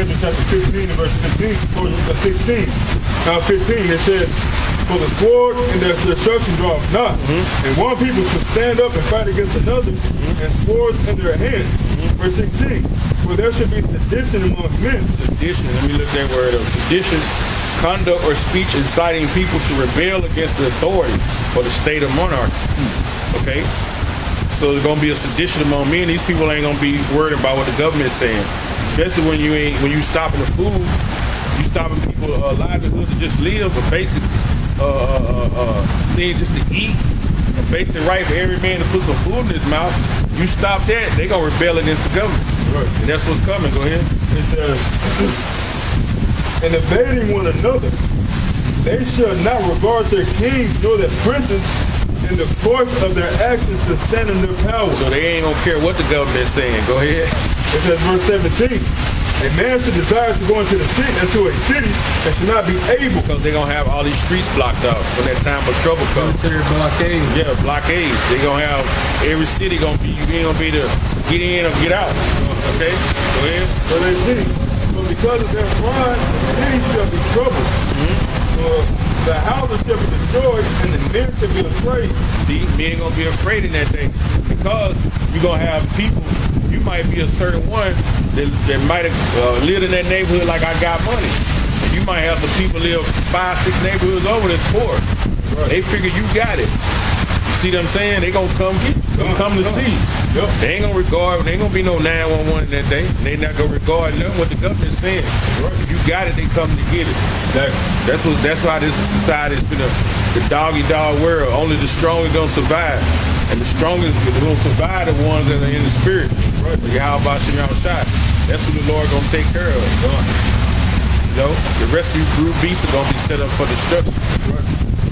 Ezra chapter 15 and verse 15, or 16. 15, it says, for the sword and the destruction draweth not. And one people should stand up and fight against another, and swords in their hands. Verse 16, for there should be sedition among men. Sedition, let me look that word up. Sedition, conduct or speech inciting people to rebel against the authority or the state of monarchy. Okay? So there's gonna be a sedition among men. These people ain't gonna be worried about what the government's saying. Especially when you stopping the food, you stopping people livelihood to just live, a basic thing just to eat, a basic right for every man to put some food in his mouth. You stop that, they gonna rebel against the government. Right. And that's what's coming. Go ahead. It says, and evading one another, they shall not regard their kings nor their princes, in the course of their actions to stand in their power. So they ain't gonna care what the government is saying. Go ahead. It says verse 17, a man should desire to go into a city and should not be able. Because they're gonna have all these streets blocked off when that time of trouble comes. Military blockade. Yeah, blockades. They're gonna have every city you ain't gonna be able to get in or get out. Okay? Go ahead. Verse 18. But because of their pride, the city shall be troubled. The houses shall be destroyed, and the men shall be afraid. See, men gonna be afraid in that thing because you're gonna have people. You might be a certain one that might have lived in that neighborhood like I got money. And you might have some people live 5-6 neighborhoods over that's poor. Right. They figure you got it. You see what I'm saying? They gonna come get you. They come to see. Yep. They ain't gonna regard. There ain't gonna be no 911 in that day. They not gonna regard nothing what the government's saying. Right. If you got it, they come to get it. That's why this society has been the dog-eat-dog world. Only the strongest gonna survive, and the strongest gonna survive the ones that are in the spirit. Right. Like how about Shimon shot? That's who the Lord gonna take care of. You know, the rest of you brute beasts are gonna be set up for destruction. Right.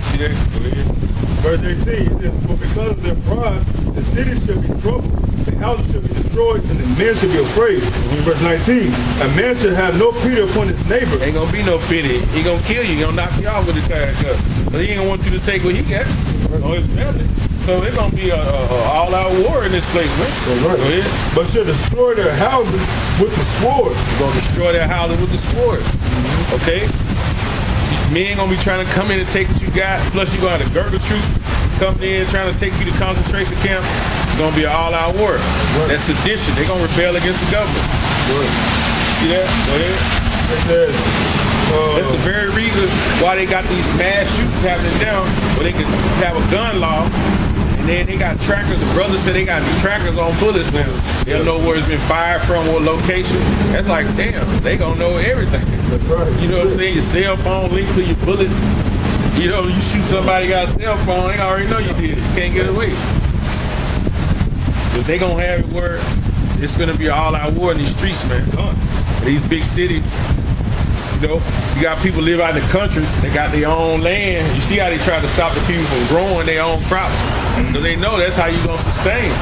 See that? Go ahead. Verse 18, it says, for because of their pride, the city shall be troubled, the houses shall be destroyed, and the men shall be afraid. Verse 19, a man shall have no pity upon his neighbor. Ain't gonna be no pity. He gonna kill you. He gonna knock you out with his tire cut. But he ain't gonna want you to take what he got or his family. So it's gonna be a all-out war in this place, man. Right. Go ahead. But shall destroy their houses with the sword. You're gonna destroy their houses with the sword. Okay? Men gonna be trying to come in and take what you got. Plus you gonna have the Gurkha troops coming in trying to take you to concentration camps. It's gonna be an all-out war. Right. That's sedition. They're gonna rebel against the government. Right. See that? Go ahead. It says, that's the very reason why they got these mass shootings happening now, where they can have a gun law, and then they got trackers. The brothers said they got trackers on bullets now. They'll know where it's been fired from, what location. That's like, damn, they gonna know everything. That's right. You know what I'm saying? Your cell phone linked to your bullets. You know, you shoot somebody got a cell phone, they already know you did it. You can't get away. But they gonna have it where it's gonna be an all-out war in these streets, man. These big cities. You know, you got people live out in the country. They got their own land. You see how they try to stop the people from growing their own crops, because they know that's how you gonna sustain.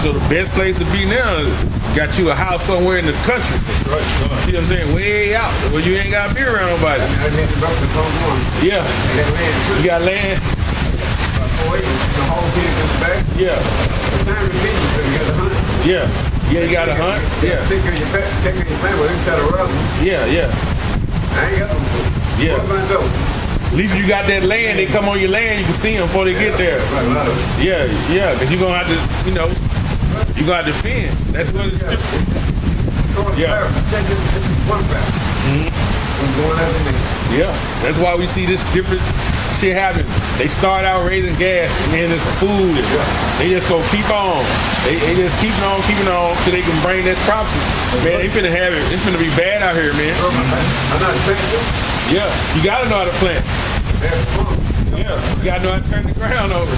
So the best place to be now is got you a house somewhere in the country. Right. See what I'm saying? Way out where you ain't got to be around nobody. Yeah. You got land. Yeah. Yeah. Yeah, you got to hunt. Yeah. Take care of your pet, take care of your family, instead of robbing. Yeah, yeah. I ain't got no food. Yeah. What am I doing? At least you got that land. They come on your land, you can see them before they get there. Yeah, yeah, because you're going to have to, you know, you're going to have to defend. That's what it's Yeah. Yeah, that's why we see this different shit happen. They start out raising gas, and then it's food. And they just go keep on. They just keep on till they can bring that crops. Man, they finna have it. It's finna be bad out here, man. Yeah, you gotta know how to plant. Yeah, you gotta know how to turn the ground over.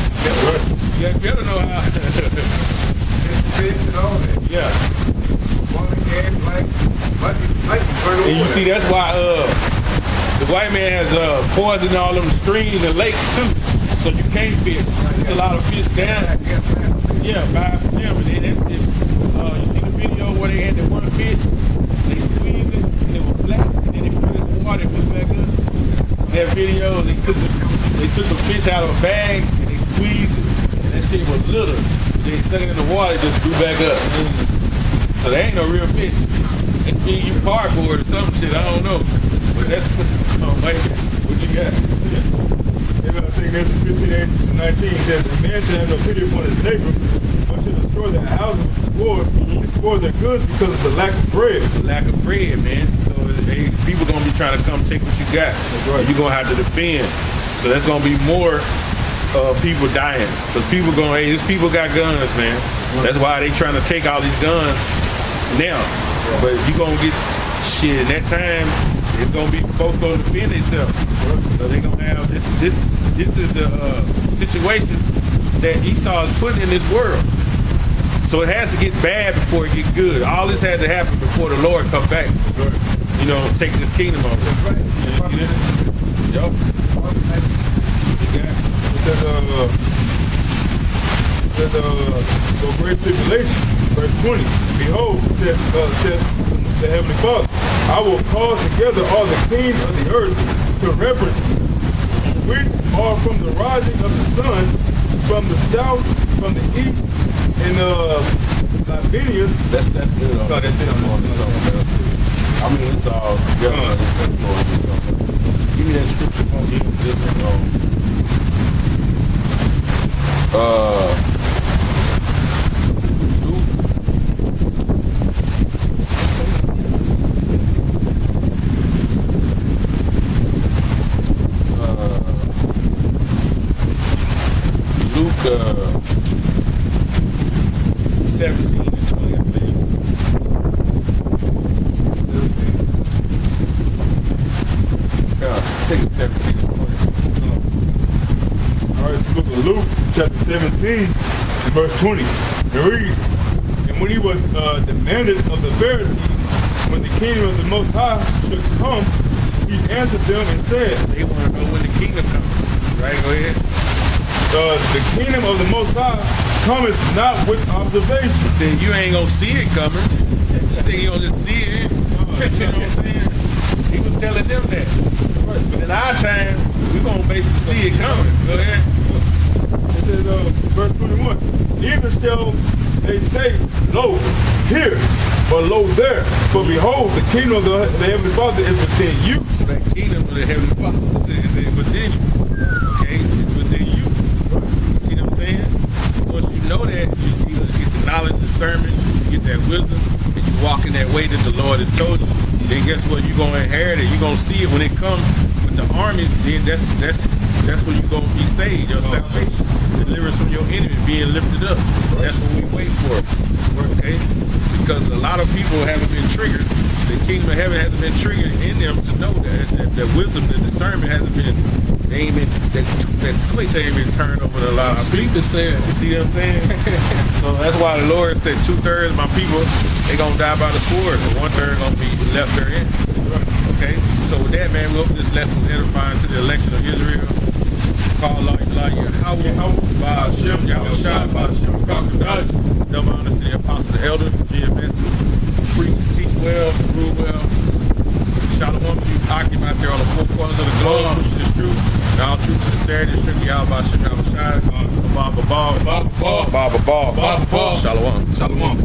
You gotta know how. Yeah. And you see, that's why the white man has poisoned all them streams and lakes too, so you can't fish. There's a lot of fish down. Yeah, by them. And then you see the video where they had the one fish, they squeezed it and it was flat, and then they put it in the water and put it back up. That video, they took the fish out of a bag and they squeezed it, and that shit was little. They stuck it in the water, it just grew back up. So there ain't no real fish. You cardboard or some shit. I don't know. But that's Mike. What you got? Maybe I think that's 15:19 says, "A man should have no pity upon his neighbor, but should destroy their houses with the sword, and spoil their goods because of the lack of bread." The lack of bread, man. So people gonna be trying to come take what you got. right. You're gonna have to defend. So that's gonna be more people dying. Because people going, hey, these people got guns, man. That's why they trying to take all these guns now. But you gonna get shit in that time. It's gonna be folks gonna defend themselves. So they gonna have this is the situation that Esau is putting in this world. So it has to get bad before it get good. All this had to happen before the Lord come back. You know, take this kingdom over. Yup. The great tribulation, verse 20. Behold, says the Heavenly Father, I will call together all the kings of the earth to reverence me, which are from the rising of the sun, from the south, from the east, and Libanius. That's good. No, that's it. I mean, it's all together. Give me that scripture. Luke 17 and 20, I think. Take it 17 and 20. All right, so look at Luke chapter 17, verse 20. It reads, "And when he was demanded of the Pharisees when the kingdom of the Most High should come, he answered them and said," They want to know when the kingdom comes. Right, go ahead. "The kingdom of the Most High cometh not with observation." Said you ain't gonna see it coming. I think you gonna just see it. You know what I'm saying? He was telling them that. But in our time, we gonna basically see it coming. Go ahead. It says, verse 21, "Neither shall they say, Lo, here, but lo, there. For behold, the kingdom of the Heavenly Father is within you." So that kingdom of the Heavenly Father is within you. Okay? It's within you. You see what I'm saying? Once you know that, you get the knowledge, discernment, you get that wisdom, and you walk in that way that the Lord has told you. Then guess what? You're gonna inherit it. You're gonna see it when it comes with the armies. Then that's when you're gonna be saved. Your salvation, deliverance from your enemy, being lifted up. That's what we wait for. Okay? Because a lot of people haven't been triggered. The kingdom of heaven hasn't been triggered in them to know that wisdom, the discernment hasn't been. They ain't been that switch ain't been turned over to a lot of people. Sleep is said. You see what I'm saying? So that's why the Lord said 2/3 of my people, they gonna die by the sword, and 1/3 gonna be left therein. Okay? So with that, man, we hope this lesson was edifying to the election of Israel. Call Allah Yahweh, by Hashem, Yahweh Shai, by Hashem, Kakadash. Double honor to the apostles, the elders, GMS, preach, teach well, rule well. Shalom to you, Hakim out there on the four corners of the globe, pushing this truth. And all truth, sincerity, strictly out by Hashem, Yahweh Shai. Baba Ball. Shalom. Shalom.